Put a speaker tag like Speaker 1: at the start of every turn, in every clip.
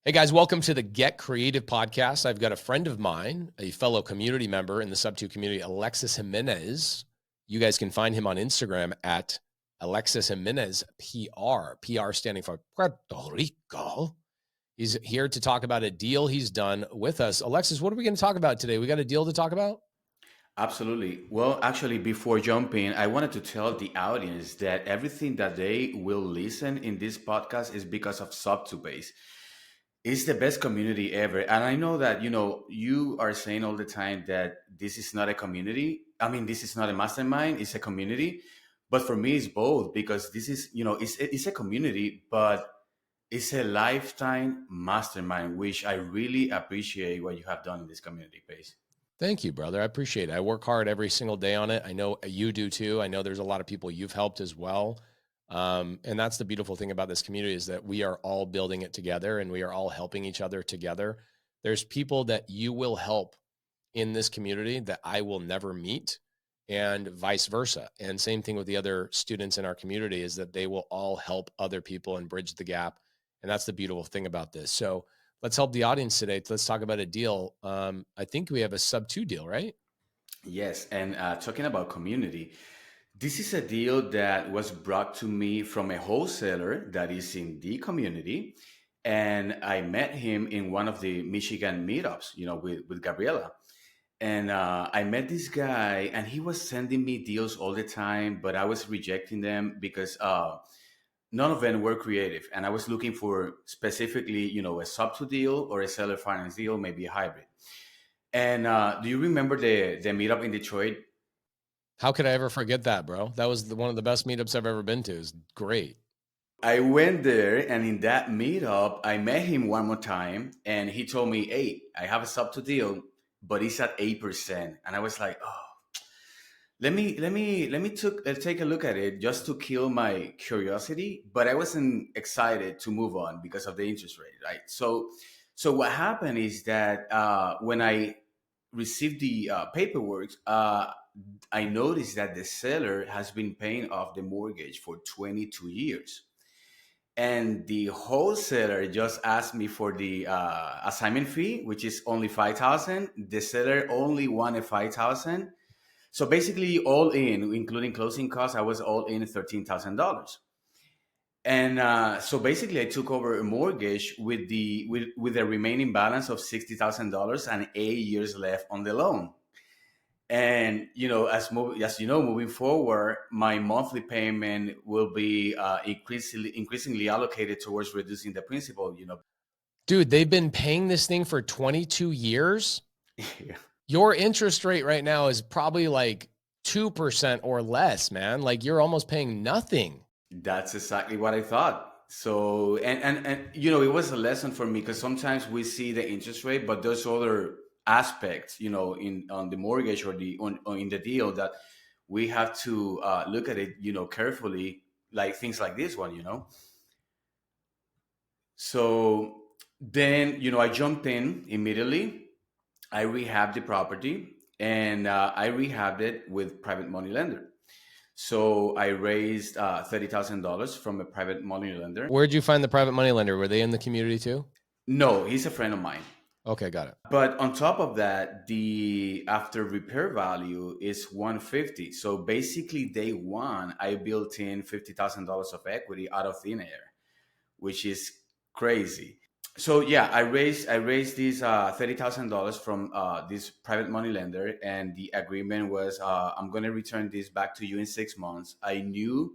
Speaker 1: Hey guys, welcome to the Get Creative podcast. I've got a friend of mine, a fellow community member in the Sub2 community, Alexis Jimenez. You guys can find him on Instagram at Alexis Jimenez PR, PR standing for Puerto Rico. He's here to talk about a deal he's done with us. Alexis, what are we going to talk about today? We got a deal to talk about?
Speaker 2: Absolutely. Well, actually, before jumping, I wanted to tell the audience that everything that they will listen in this podcast is because of Sub2Base. It's the best community ever. And I know that, you are saying all the time that this is not a community. I mean, this is not a mastermind, it's a community. But for me, it's both because this is, it's a community, but it's a lifetime mastermind, which I really appreciate what you have done in this community, Pace.
Speaker 1: Thank you, brother. I appreciate it. I work hard every single day on it. I know you do too. I know there's a lot of people you've helped as well. And that's the beautiful thing about this community is that we are all building it together and we are all helping each other together. There's people that you will help in this community that I will never meet and vice versa. And same thing with the other students in our community is that they will all help other people and bridge the gap. And that's the beautiful thing about this. So let's help the audience today. Let's talk about a deal. I think we have a Sub2 deal, right?
Speaker 2: Yes, and talking about community, this is a deal that was brought to me from a wholesaler that is in the community. And I met him in one of the Michigan meetups, with Gabriela. And I met this guy, and he was sending me deals all the time, but I was rejecting them because none of them were creative. And I was looking for specifically, a Sub2 deal or a seller finance deal, maybe a hybrid. And do you remember the meetup in Detroit?
Speaker 1: How could I ever forget that, bro? That was one of the best meetups I've ever been to. It's great.
Speaker 2: I went there, and in that meetup, I met him one more time, and he told me, "Hey, I have a Sub2 deal, but it's at 8%." And I was like, "Oh, let me take a look at it just to kill my curiosity." But I wasn't excited to move on because of the interest rate, right? So what happened is that when I received the paperwork, I noticed that the seller has been paying off the mortgage for 22 years. And the wholesaler just asked me for the assignment fee, which is only 5,000. The seller only wanted 5,000. So basically, all in, including closing costs, I was all in $13,000. And so basically, I took over a mortgage with a remaining balance of $60,000 and 8 years left on the loan. And as you know, moving forward, my monthly payment will be increasingly allocated towards reducing the principal.
Speaker 1: Dude, they've been paying this thing for 22 years.
Speaker 2: Yeah.
Speaker 1: Your interest rate right now is probably like 2% or less, man. Like you're almost paying nothing.
Speaker 2: That's exactly what I thought. So and it was a lesson for me because sometimes we see the interest rate, but there's other aspects, in on the mortgage or in the deal that we have to look at it, carefully, like things like this one. So then, I jumped in immediately. I rehabbed the property, and I rehabbed it with private money lender. So I raised $30,000 from a private money lender.
Speaker 1: Where'd you find the private money lender? Were they in the community too?
Speaker 2: No, he's a friend of mine.
Speaker 1: Okay, got it.
Speaker 2: But on top of that, the after repair value is 150. So basically, day one, I built in $50,000 of equity out of thin air, which is crazy. So yeah, I raised these $30,000 from this private money lender, and the agreement was I'm gonna return this back to you in 6 months. I knew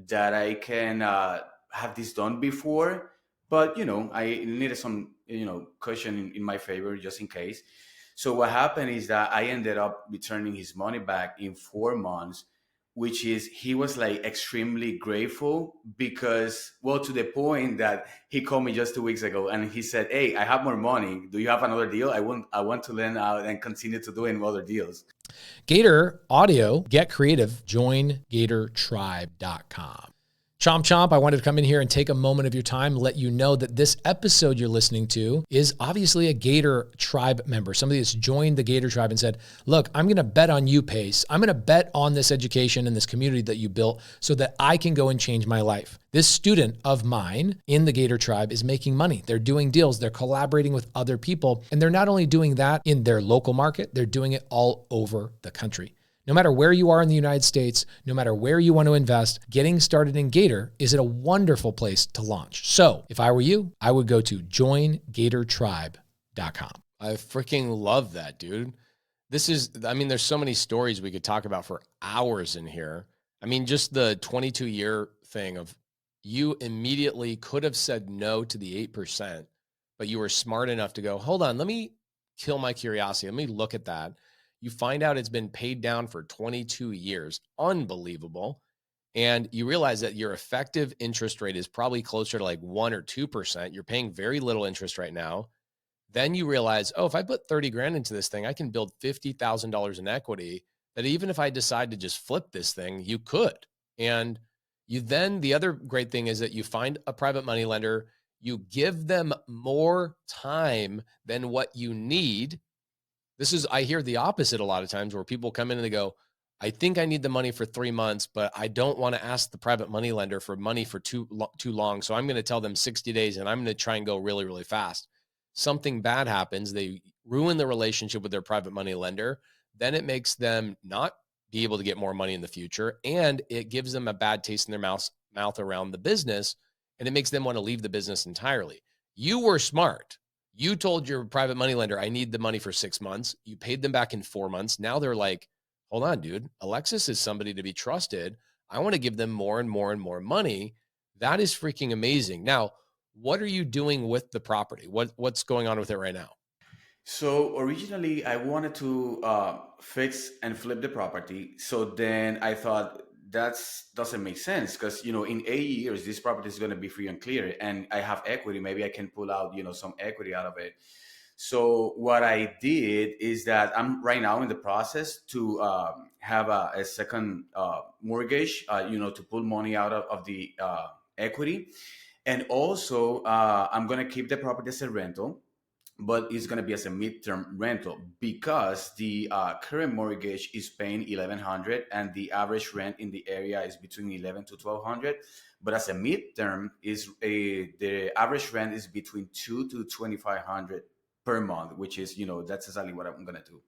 Speaker 2: that I can have this done before, but I needed some cushion in my favor just in case. So what happened is that I ended up returning his money back in 4 months, which is he was like extremely grateful because, well, to the point that he called me just 2 weeks ago and he said, "Hey, I have more money. Do you have another deal? I want to lend out and continue to doing other deals."
Speaker 1: Gator Audio, get creative, join GatorTribe.com.
Speaker 3: Chomp Chomp, I wanted to come in here and take a moment of your time, let you know that this episode you're listening to is obviously a Gator Tribe member. Somebody that's joined the Gator Tribe and said, look, I'm going to bet on you, Pace. I'm going to bet on this education and this community that you built so that I can go and change my life. This student of mine in the Gator Tribe is making money. They're doing deals. They're collaborating with other people. And they're not only doing that in their local market, they're doing it all over the country. No matter where you are in the United States, no matter where you want to invest, getting started in Gator is a wonderful place to launch. So if I were you, I would go to joingatortribe.com.
Speaker 1: I freaking love that, dude. There's so many stories we could talk about for hours in here. I mean, just the 22-year thing of you immediately could have said no to the 8%, but you were smart enough to go, hold on, let me kill my curiosity. Let me look at that. You find out it's been paid down for 22 years. Unbelievable. And you realize that your effective interest rate is probably closer to like 1 or 2%. You're paying very little interest right now. Then you realize, oh, if I put 30 grand into this thing, I can build $50,000 in equity that even if I decide to just flip this thing, you could. And the other great thing is that you find a private money lender, you give them more time than what you need. I hear the opposite a lot of times where people come in and they go, I think I need the money for 3 months, but I don't want to ask the private money lender for money for too long. So I'm going to tell them 60 days and I'm going to try and go really, really fast. Something bad happens. They ruin the relationship with their private money lender. Then it makes them not be able to get more money in the future. And it gives them a bad taste in their mouth around the business. And it makes them want to leave the business entirely. You were smart. You told your private money lender, I need the money for 6 months. You paid them back in 4 months. Now they're like, hold on, dude. Alexis is somebody to be trusted. I want to give them more and more and more money. That is freaking amazing. Now, what are you doing with the property? What's going on with it right now?
Speaker 2: So originally, I wanted to fix and flip the property. So then I thought that's doesn't make sense because in 8 years this property is going to be free and clear, and I have equity. Maybe I can pull out some equity out of it. So what I did is that I'm right now in the process to have a second mortgage. To pull money out of the equity, and also I'm going to keep the property as a rental, but it's going to be as a midterm rental because the current mortgage is paying 1,100 and the average rent in the area is between 11 to 1,200. But as a midterm, the average rent is between 2 to 2,500 per month, which is that's exactly what I'm going to do.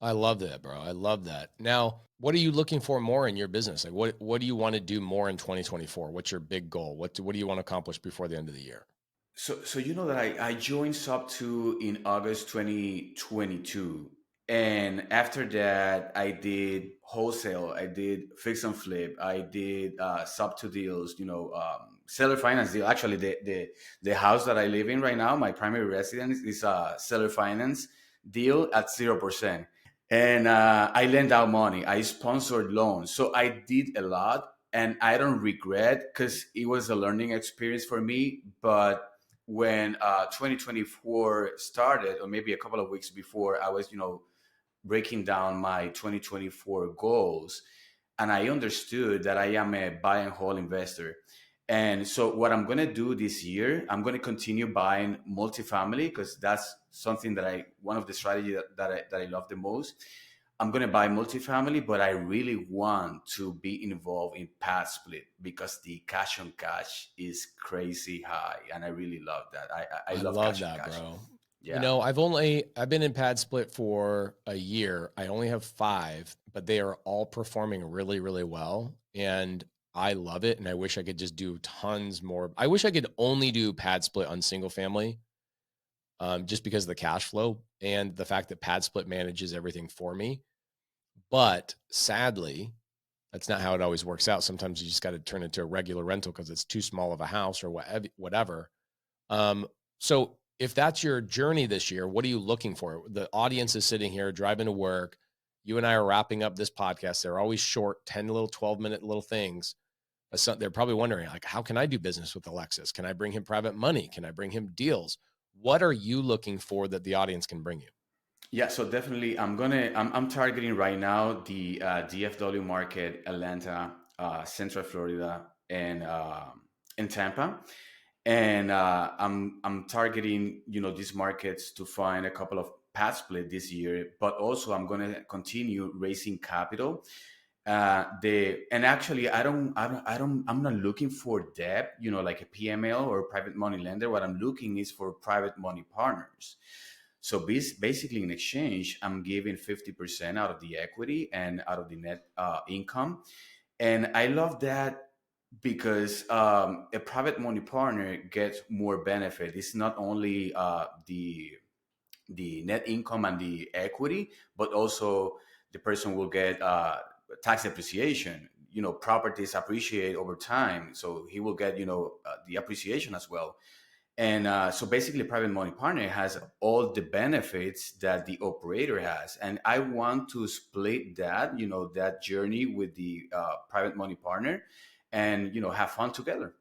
Speaker 1: I love that, bro. I love that. Now, what are you looking for more in your business? Like what do you want to do more in 2024? What's your big goal? What do you want to accomplish before the end of the year?
Speaker 2: So you know that I joined Sub2 in August 2022. And after that, I did wholesale, I did fix and flip, I did Sub2 deals, seller finance deal. Actually, the house that I live in right now, my primary residence, is a seller finance deal at 0%. And I lend out money. I sponsored loans. So I did a lot, and I don't regret because it was a learning experience for me. But when 2024 started, or maybe a couple of weeks before, I was, breaking down my 2024 goals, and I understood that I am a buy and hold investor. And so what I'm going to do this year, I'm going to continue buying multifamily because that's something that one of the strategies that I love the most. I'm going to buy multifamily, but I really want to be involved in pad split because the cash on cash is crazy high. And I really love that. I
Speaker 1: I
Speaker 2: love
Speaker 1: love
Speaker 2: cash on
Speaker 1: that,
Speaker 2: cash.
Speaker 1: bro.
Speaker 2: Yeah.
Speaker 1: I've been in pad split for a year. I only have 5, but they are all performing really, really well. And I love it. And I wish I could just do tons more. I wish I could only do pad split on single family, just because of the cash flow and the fact that pad split manages everything for me. But sadly, that's not how it always works out. Sometimes you just got to turn it into a regular rental because it's too small of a house or whatever. So if that's your journey this year, what are you looking for? The audience is sitting here driving to work. You and I are wrapping up this podcast. They're always short, 10 little 12-minute little things. So they're probably wondering, like, how can I do business with Alexis? Can I bring him private money? Can I bring him deals? What are you looking for that the audience can bring you?
Speaker 2: Yeah, so definitely, I'm targeting right now the DFW market, Atlanta, Central Florida, in Tampa, and I'm targeting these markets to find a couple of pad split this year. But also I'm going to continue raising capital. And actually I'm not looking for debt, like a PML or private money lender. What I'm looking is for private money partners. So basically, in exchange, I'm giving 50% out of the equity and out of the net income. And I love that because a private money partner gets more benefit. It's not only the net income and the equity, but also the person will get tax appreciation. Properties appreciate over time, so he will get the appreciation as well. And so basically, private money partner has all the benefits that the operator has, and I want to split that that journey with the private money partner, and have fun together.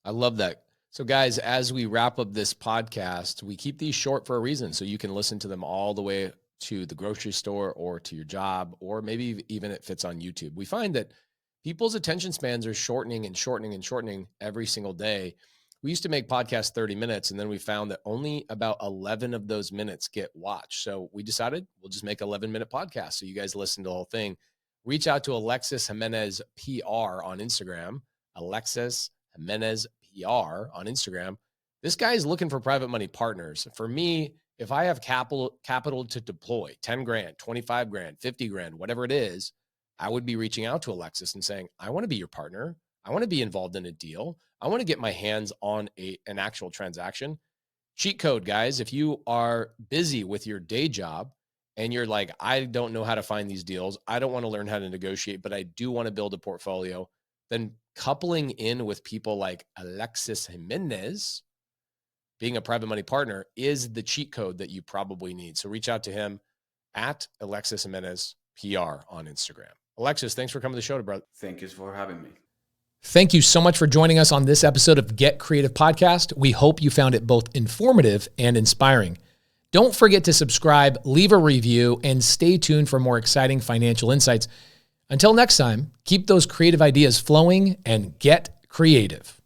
Speaker 1: I love that. So guys, as we wrap up this podcast, we keep these short for a reason. So you can listen to them all the way to the grocery store or to your job, or maybe even it fits on YouTube. We find that people's attention spans are shortening and shortening and shortening every single day. We used to make podcasts 30 minutes, and then we found that only about 11 of those minutes get watched. So we decided we'll just make 11-minute podcasts so you guys listen to the whole thing. Reach out to Alexis Jimenez PR on Instagram, Alexis Jimenez PR on Instagram. This guy is looking for private money partners. For me, if I have capital to deploy, 10 grand, 25 grand, 50 grand, whatever it is, I would be reaching out to Alexis and saying, I want to be your partner. I want to be involved in a deal. I want to get my hands on an actual transaction. Cheat code, guys. If you are busy with your day job and you're like, I don't know how to find these deals, I don't want to learn how to negotiate, but I do want to build a portfolio, then coupling in with people like Alexis Jimenez, being a private money partner, is the cheat code that you probably need. So reach out to him at Alexis Jimenez PR on Instagram. Alexis, thanks for coming to the show, brother.
Speaker 2: Thank you for having me.
Speaker 3: Thank you so much for joining us on this episode of Get Creative Podcast. We hope you found it both informative and inspiring. Don't forget to subscribe, leave a review, and stay tuned for more exciting financial insights. Until next time, keep those creative ideas flowing and get creative.